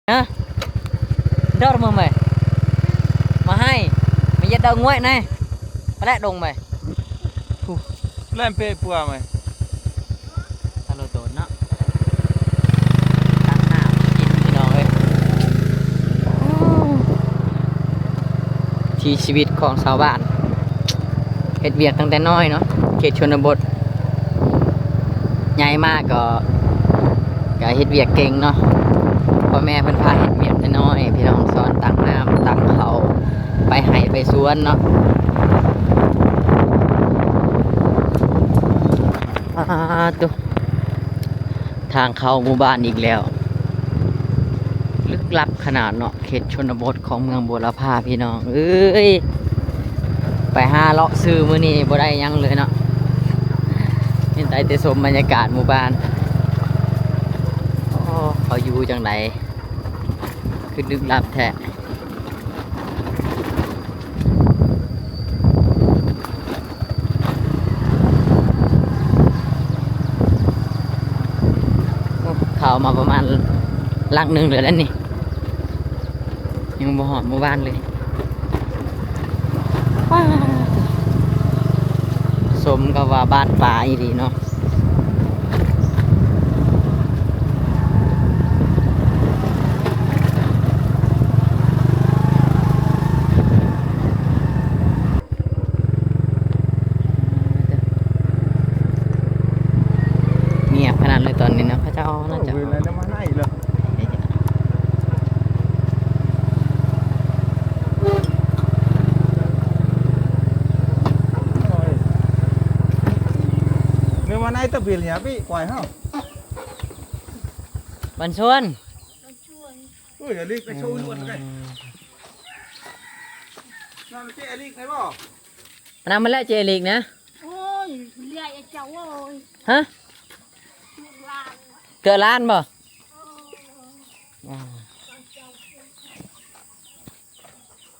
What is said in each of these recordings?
Hả? Đâu mà mày? Mà hay, mày giật đầu ngoại này. Có lại đồng mày. Lên pe bùa mày. Alo tốn đó. Tăng nào nhìn cái nó ơi. ที่ชีวิตของชาวบ้านเฮ็ดเวียกตั้งแต่น้อยเนาะเขตชนบทใหญ่มากก็เฮ็ดเวียกเก่งเนาะพ่อแม่เพิ่นพาเฮ็ดเวียกแต่น้อยพี่น้องสอนตักน้ำตักเขาไปไห้ไปสวนเนาะตุ๊ทางเข้าหมู่บ้านอีกแล้วลึกลับขนาดเนาะเขตชนบทของเมืองบัวละพาพี่น้องเอ้ยไปหาเลาะซื้อมื้อนี้บ่ได้ยังเลยเนาะนี่ได้แต่ชมบรรยากาศหมู่บ้านโอ้เขาอยู่จังไดคือลึกลับแท้เข้ามาประมาณลักหนึ่งเลยแล้วนี่ยังบ่หอดหมู่บ้านเลยสมกับว่าบ้านป่าอีหลีเนาะเงียบขนาดเลยตอนนี้นะพระเจ้าน่าจะ Nếu mà nay tập biển nhá bị quài không? บันชวน Ui, ở đây phải sôi luôn cái. Nào nó chạy đi cái bỏ. นำมาแล้วเจลิกนะ Ôi, lại cháu ơi. ฮะ Làm. เกิดล้านบ่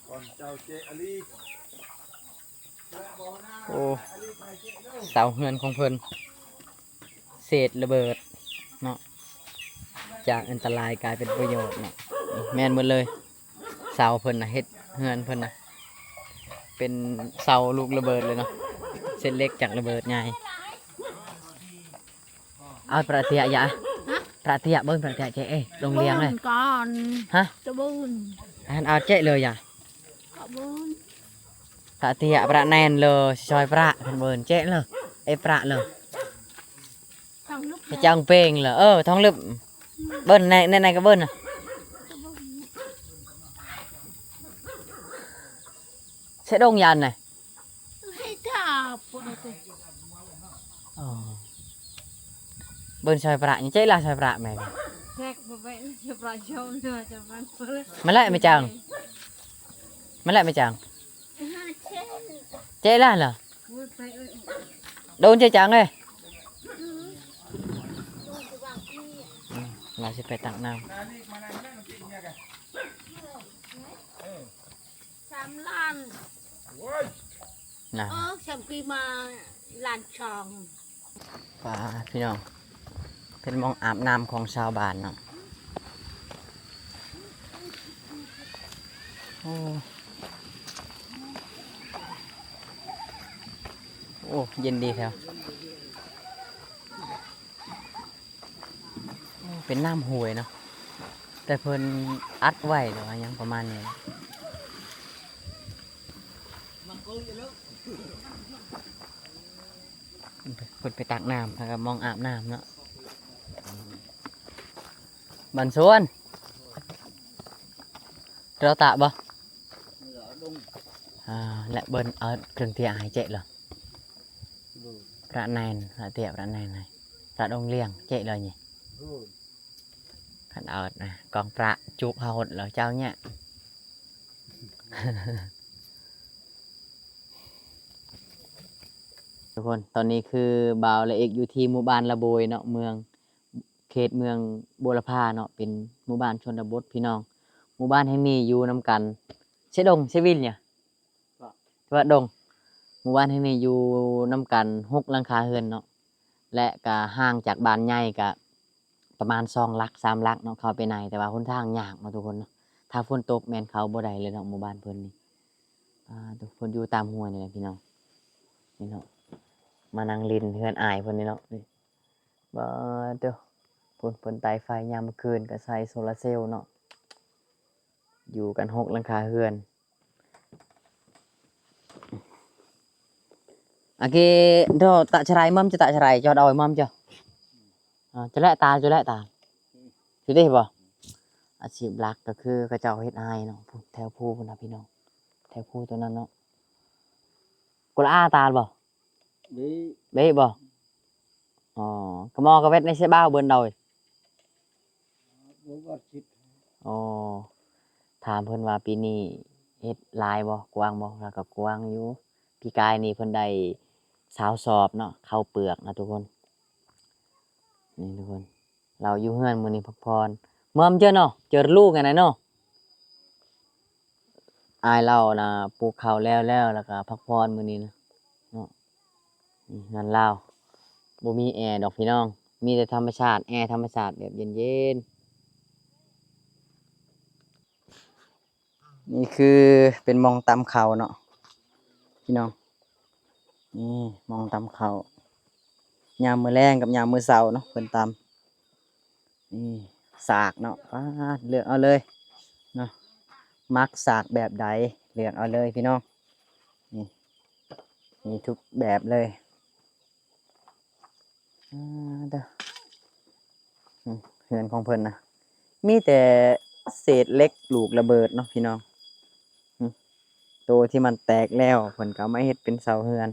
Còn chào chị Ali. โอ้เสาเฮือนของเพิ่นเศษระเบิดเนาะจากอันตรายกลายเป็นประโยชน์เนาะแม่นหมดเลยเสาเพิ่นนะเฮ็ดเฮือนเพิ่นนะเป็นเสาลูกระเบิดเลยเนาะเส้นเล็กจากระเบิดใหญ่เอาประเทียยะประเทียเบิ้งประเทียเจ๊โรงเรียนเลย Bươn con. ฮะ Cho bươn. อันเอาเจ๊เลยอ่ะ Có bươn. ประเทียประแนนเลยซอยประเพิ่นเบิ้นเจ๊เลยไอ้ประเลย Thằng lúc จะจังเป้งเหรอท้องลึบเบิ้ลในก็เบิ้ลน่ะใช้ดงยันน่ะ hay thả phụ nữ tôi. เบิ้ลซอยประนี่เจ๊ละซอยประแม่ Rạc mà vậy chụp lại show nữa cho bạn phơi. มาแล้วไม่จังมาแล้วไม่จัง Ha chết. เจ๊ละเหรอ Ui phải ơi. โดนเจ๊จังเลย Ôi cái bạn kia. เราจะไปตักน้ Xăm lan. ำนะ Xăm kia mà lan tròn. ป่าพี่น้องเป็นหมองอาบน้ำของชาวบ้านเนาะโอ้โอ้เย็นดีแถวเป็นน้ำห่วยเนาะแต่เพิ่นอัดไว้หรือว่าหยังประมาณนี้เพิ่นไปตักน้ำแล้วก็มองอาบน้ำเนาะบันสวนเราtạบ่และเบิ้นเอาเครื่องเทียหายเจ๊เหรอประแนนละเตียประแนนnàyประดงเลี้ยงเจ๊เลยnhỉขันเอานะกองประจุกหดเหรอเจ้าเนี่ย ทุกคนตอนนี้คือบ่าวและเอกอยู่ที่หมู่บ้านละโบยเนาะเมืองเขตเมืองบัวละพาเนาะเป็นหมู่บ้านชนบทพี่น้องหมู่บ้านแห่งนี้อยู่นำกันใช่ดงใช่วินเนี่ยว่าดงหมู่บ้านแห่งนี้อยู่นำกัน6 หลังคาเรือนเนาะและก็ห่างจากบ้านใหญ่ก็ ประมาณ2 ลัก 3 ลักเนาะเข้าไปในแต่ว่าหนทางยากเนาะทุกคนเนาะถ้าฝนตกแม่นเข้าบ่ได้เลยเนาะหมู่บ้านเพิ่นนี่ทุกคนอยู่ตามห้วยนี่แหละพี่น้องนี่เนาะมานั่งเล่นเฮือนอ้ายเพิ่นนี่เนาะนี่บ่เด้อเพิ่นไต่ไฟยามมื้อคืนก็ใช้โซลาร์เซลล์เนาะอยู่กัน6 หลังคาเรือนRo tak cerai mam tak cerai cho đòi mam chưa cho lẽ ta chứ đâyบ่อาชีพหลักก็คือกระเจ้าเฮ็ดอ้ายเนาะแถวภูพุ่นน่ะพี่น้องแถวภูตัวนั้นเนาะกุละอาตาบ่เบ้บ่อ๋อกะมอกะเวทในเสบ้าเบิ่นดอยอ๋อถามเพิ่นว่าปีนี้เฮ็ดหลายบ่กว้างบ่แล้วก็กว้างอยู่ปีกายนี่เพิ่นได้20 สอบเนาะข้าวเปลือกนะทุกคนนี่ทุกคนเราอยู่เฮือนมื้อนี้พักผ่อนเมื่อมเจอเนาะเจอลูกไงนะเนาะอายเรานะปลูกข้าวแล้วแล้วก็พักผ่อนมื้อนี้นะเนาะนี่งานลาวบ่มีแอร์ดอกพี่น้องมีแต่ธรรมชาติแอร์ธรรมชาติแบบเย็นๆนี่คือเป็นมองตามเขาเนาะพี่น้องนี่มองตามเขายามมื้อแลงกับยามมื้อเช้าเนาะเพิ่นตามนี่สากเนาะเลือกเอาเลยเนาะมักสากแบบใดเลือกเอาเลยพี่น้องนี่มีทุกแบบเลยเด้อเฮือนของเพิ่นนะมีแต่เศษเล็กลูกระเบิดเนาะพี่น้องตัวที่มันแตกแล้วเพิ่นก็มาเฮ็ดเป็นเสาเฮือน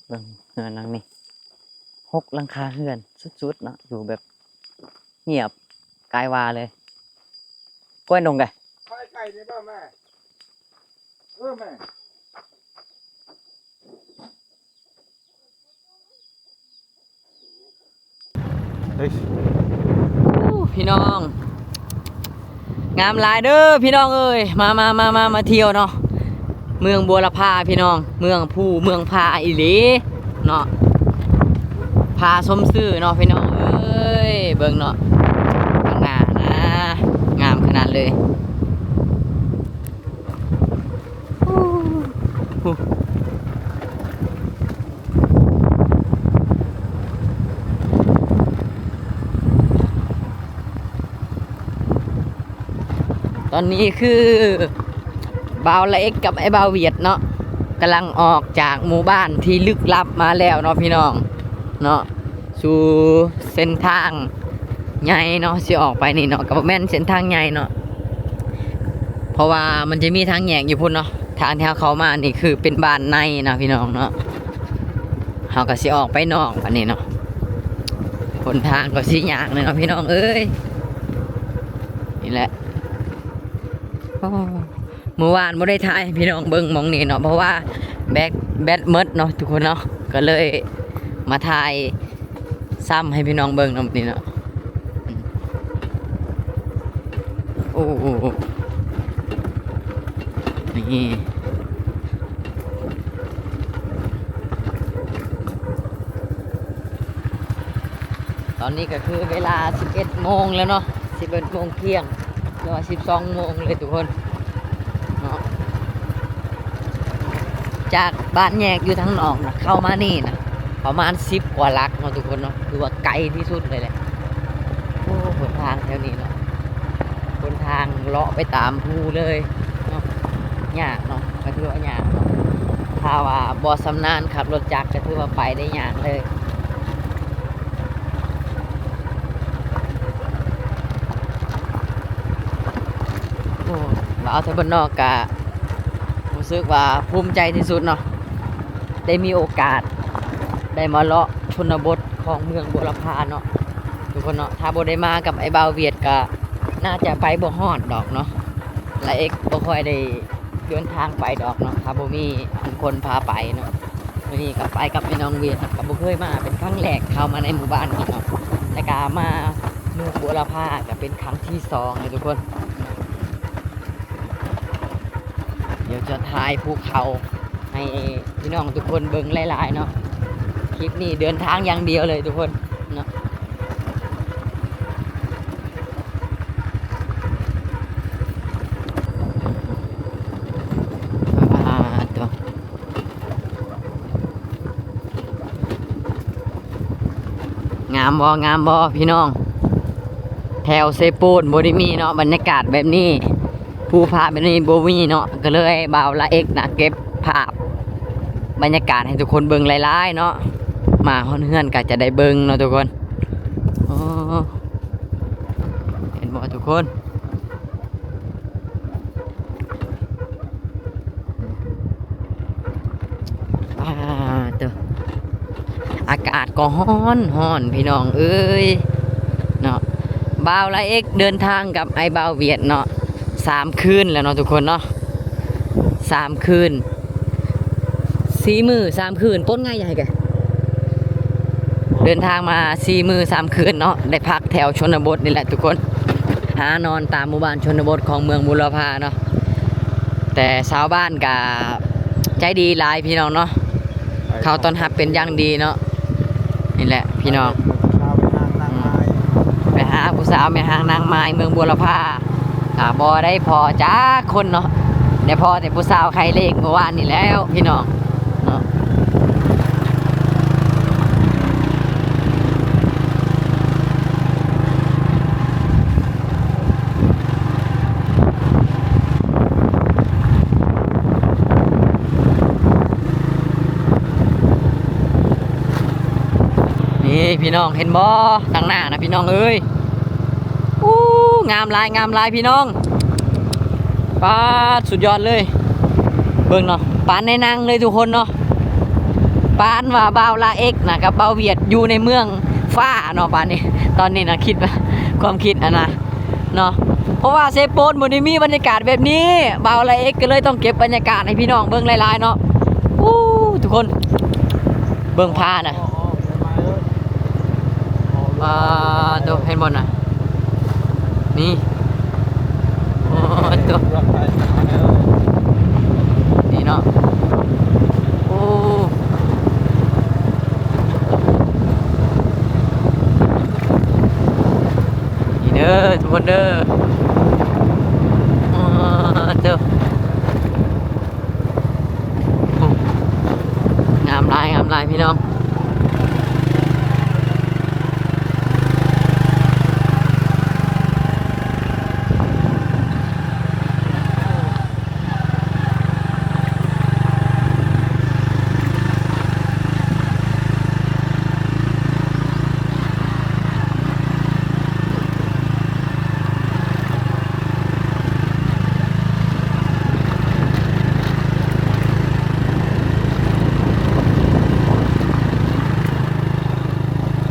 เบิ่งเฮือนหลังนี้6 หลังคาเฮือนสุดๆเนาะอยู่แบบเงียบกายวาเลยกล้วยนงไง ไก่ได้ป่ะแม่แม่ พี่น้องงามหลายเด้อพี่น้องเอ้ยมาเที่ยวเนาะเมืองบัวละพาพี่น้องเมืองผู้เมืองพาอีหลีเนาะพาสมซื่อเนาะพี่น้องเอ้ยเบิ่งเนาะข้างหน้านะงามขนาดเลยตอนนี้คือบ่าวเล็กกับไอ้บ่าวเวียดเนาะกำลังออกจากหมู่บ้านที่ลึกลับมาแล้วเนาะพี่น้องเนาะสู่เส้นทางใหญ่เนาะสิออกไปนี่เนาะกับแม่นเส้นทางใหญ่เนาะเพราะว่ามันจะมีทางแยกอยู่พุ่นเนาะทางที่เขามานี่คือเป็นบ้านในนะพี่น้องเนาะเขาก็สิออกไปนอกอันนี้เนาะหนทางก็สิยากเลยเนาะพี่น้องเอ้ยนี่แหละเมื่อวานไม่ได้ถ่ายพี่น้องเบิ้งมองนี่เนาะเพราะว่าแบตเมิดเนาะทุกคนเนาะก็เลยมาถ่ายซ้ำให้พี่น้องเบิ้งเนาะนี่เนาะโอ้นี่ตอนนี้ก็คือเวลา 11 โมงแล้วเนาะ 11 โมงเที่ยงหรือว่า 12 โมงเลยทุกคนเนาะจากบ้านแยกอยู่ทางนอกนะเข้ามานี่นะประมาณ10 กว่าลักเนาะทุกคนเนาะคือว่าไกลที่สุดเลยแหละโอ้หนทางแถวนี้เนาะหนทางเลาะไปตามภูเลยเนาะยากเนาะก็ถือว่ายากเนาะถ้าว่าบ่สำนาญขับรถจักรก็ถือว่าไปได้ยากเลยเอาแต่บนนอกกะรู้สึกว่าภูมิใจที่สุดเนาะได้มีโอกาสได้มาเลาะชนบทของเมืองบัวลำพาเนาะทุกคนเนาะถ้าบ่ได้มากับไอ้บ่าวเวียดก็น่าจะไปบ่ฮอดดอกเนาะและเอกบ่ค่อยได้เดินทางไปดอกเนาะถ้าบ่มีคนพาไปเนาะวันนี้ก็ไปกับไอ้น้องเวียดก็บ่เคยมาเป็นครั้งแรกเข้ามาในหมู่บ้านนี้เนาะแต่ก็มาเมืองบัวลำพาก็เป็นครั้งที่2เลยทุกคนเดี๋ยวจะถ่ายภูเขาให้พี่น้องทุกคนเบิ่งหลายๆเนาะ คลิปนี้เดินทางอย่างเดียวเลยทุกคนเนาะตัวงามบ่พี่น้อง แถวเซปูนบ่ได้มีเนาะบรรยากาศแบบนี้ภูผาแบบนี้บ่มีเนาะก็เลยบ่าวละเอกนะเก็บภาพบรรยากาศให้ทุกคนเบิ่งหลายๆเนาะมาฮ้อนเฮือนก็จะได้เบิ่งเนาะทุกคนโอ้เห็นบ่ทุกคนตัวอากาศก็ฮ้อนพี่น้องเอ้ยเนาะบ่าวละเอกเดินทางกับไอ้บ่าวเวียดเนาะ3 คืนแล้วเนาะทุกคนเนาะ3 คืน4 มื้อ3 คืนป้นง่ายใหญ่แกเดินทางมา4 มื้อ3 คืนเนาะได้พักแถวชนบทนี่แหละทุกคนหานอนตามหมู่บ้านชนบทของเมืองบุรพาเนาะแต่ชาวบ้านก็ใจดีหลายพี่น้องเนาะเขาต้อนรับเป็นอย่างดีเนาะนี่แหละพี่น้องไปหาผู้สาวแม่หางนางไม้เมืองบุรพาบ่ได้พอจ้าคนเนาะได้พอแต่ผู้สาวใครเลขเมื่อวานนี่แล้วพี่น้องเนาะนี่พี่น้องเห็นบ่ทางหน้านะพี่น้องเอ้ยอู้งามลายพี่น้องปาดสุดยอดเลยเบิ่งเนาะปานในนางเลยทุกคนเนาะปานว่าบ่าวลาเอกนะกับบ่าวเวียดอยู่ในเมืองฟ้าเนาะปานนี้ตอนนี้นะคิดว่าความคิดนะเนาะเพราะว่าเซโปนบ่ได้มีบรรยากาศแบบนี้บ่าวลาเอกก็เลยต้องเก็บบรรยากาศให้พี่น้องเบิ่งหลายๆเนาะอู้ทุกคนเบิ่งพาน่ะตัวเห็นบ่น่ะนี่โอ้ตัวนี่เนาะโอ้นี่เด้อทุกคนเด้อตัวงามลายพี่น้อง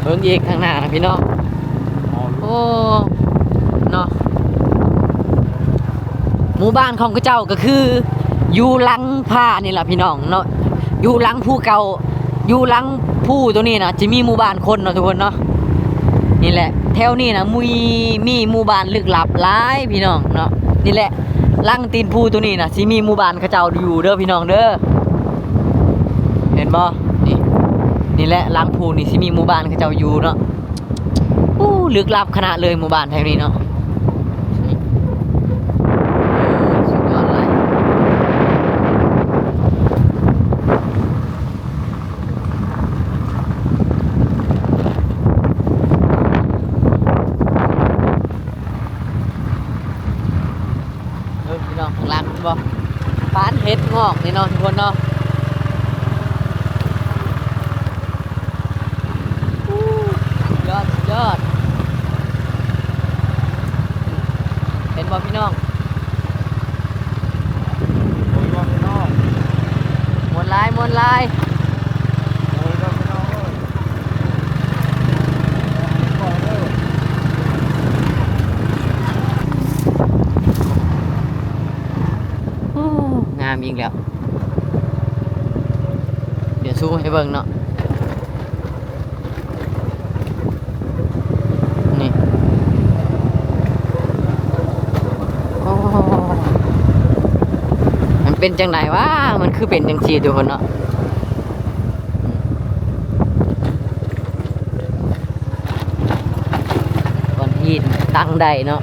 เบิ่งอีกข้างหน้านะพี่น้องโอ้เนาะหมู่บ้านของเจ้าก็คืออยู่หลังผ้านี่แหละพี่น้องเนาะอยู่หลังภูเก่าอยู่หลังภูตัวนี้นะจะมีหมู่บ้านคนเนาะทุกคนเนาะนี่แหละแถวนี้นะมีหมู่บ้านลึกลับหลายพี่น้องเนาะนี่แหละหลังตีนภูตัวนี้นะสิมีหมู่บ้านเขาเจ้าอยู่เด้อพี่น้องเด้อเห็นบ่นี่แหละล้างภูนี่สิมีหมู่บ้านเขาเจ้าอยู่เนาะอู้ลึกลับขนาดเลยหมู่บ้านแถวนี้เนาะสุดยอดเลยพี่น้องข้างล่างคุณบ่ปานเฮ็ดงอกนี่เนาะทุกคนเนาะยอดเห็นบ่พี่น้องมวนลายงามอีกแล้วเดี๋ยวซูมให้เบิ่งเนาะเป็นจังไหนวะมันคือเป็นจังซี่ทุกคนเนาะ ตั้งได้เนาะ